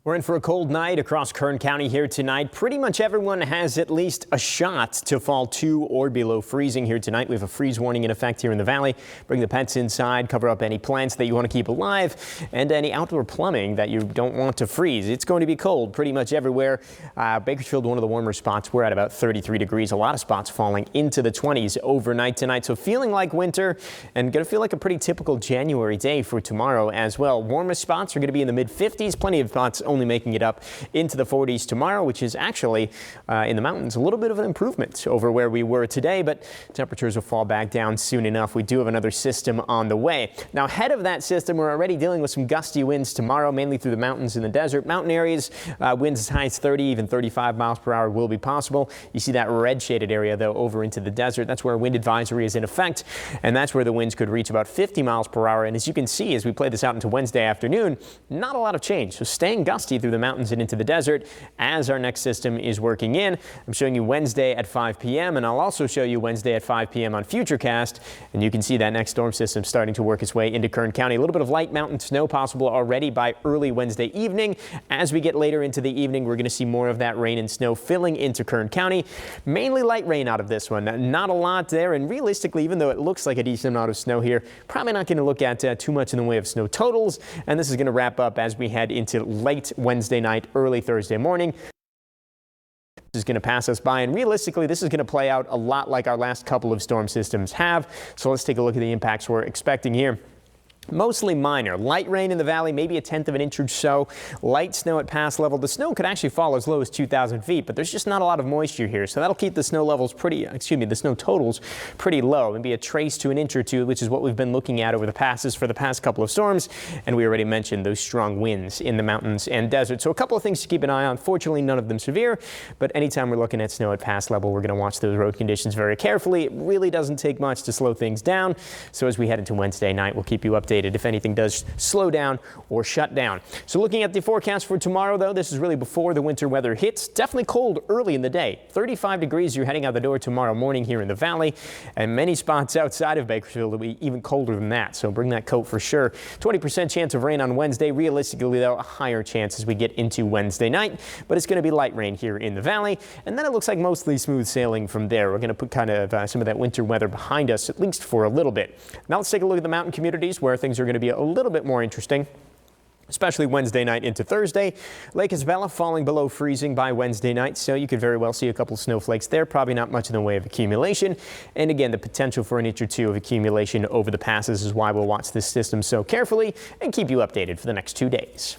We're in for a cold night across Kern County here tonight. Pretty much everyone has at least a shot to fall to or below freezing here tonight. We have a freeze warning in effect here in the valley. Bring the pets inside, cover up any plants that you want to keep alive, and any outdoor plumbing that you don't want to freeze. It's going to be cold pretty much everywhere. Bakersfield, one of the warmer spots. We're at about 33 degrees. A lot of spots falling into the 20s overnight tonight. So feeling like winter and going to feel like a pretty typical January day for tomorrow as well. Warmest spots are going to be in the mid 50s. Plenty of spots only making it up into the 40s tomorrow, which is actually in the mountains a little bit of an improvement over where we were today, but temperatures will fall back down soon enough. We do have another system on the way. Now, ahead of that system, we're already dealing with some gusty winds tomorrow, mainly through the mountains and the desert. Mountain areas, winds as high as 30, even 35 miles per hour will be possible. You see that red shaded area, though, over into the desert. That's where a wind advisory is in effect, and that's where the winds could reach about 50 miles per hour. And as you can see, as we play this out into Wednesday afternoon, not a lot of change. So staying gusty through the mountains and into the desert as our next system is working in. I'm showing you Wednesday at 5 p.m. and I'll also show you Wednesday at 5 p.m. on Futurecast, and you can see that next storm system starting to work its way into Kern County. A little bit of light mountain snow possible already by early Wednesday evening. As we get later into the evening, we're going to see more of that rain and snow filling into Kern County. Mainly light rain out of this one. Not a lot there, and realistically, even though it looks like a decent amount of snow here, probably not going to look at too much in the way of snow totals. And this is going to wrap up as we head into late Wednesday night, early Thursday morning. This is going to pass us by, and realistically this is going to play out a lot like our last couple of storm systems have. So let's take a look at the impacts we're expecting here. Mostly minor. Light rain in the valley, maybe a tenth of an inch or so. Light snow at pass level. The snow could actually fall as low as 2,000 feet, but there's just not a lot of moisture here. So that'll keep the snow levels the snow totals pretty low. Maybe a trace to an inch or two, which is what we've been looking at over the passes for the past couple of storms. And we already mentioned those strong winds in the mountains and desert. So a couple of things to keep an eye on. Fortunately, none of them severe, but anytime we're looking at snow at pass level, we're going to watch those road conditions very carefully. It really doesn't take much to slow things down. So as we head into Wednesday night, we'll keep you updated if anything does slow down or shut down. So looking at the forecast for tomorrow, though, this is really before the winter weather hits. Definitely cold early in the day. 35 degrees you're heading out the door tomorrow morning here in the valley, and many spots outside of Bakersfield will be even colder than that. So bring that coat for sure. 20% chance of rain on Wednesday. Realistically, though, a higher chance as we get into Wednesday night, but it's going to be light rain here in the valley, and then it looks like mostly smooth sailing from there. We're going to put kind of some of that winter weather behind us, at least for a little bit. Now let's take a look at the mountain communities where things are going to be a little bit more interesting, especially Wednesday night into Thursday. Lake Isabella falling below freezing by Wednesday night, so you could very well see a couple of snowflakes there. Probably not much in the way of accumulation. And again, the potential for an inch or two of accumulation over the passes is why we'll watch this system so carefully and keep you updated for the next 2 days.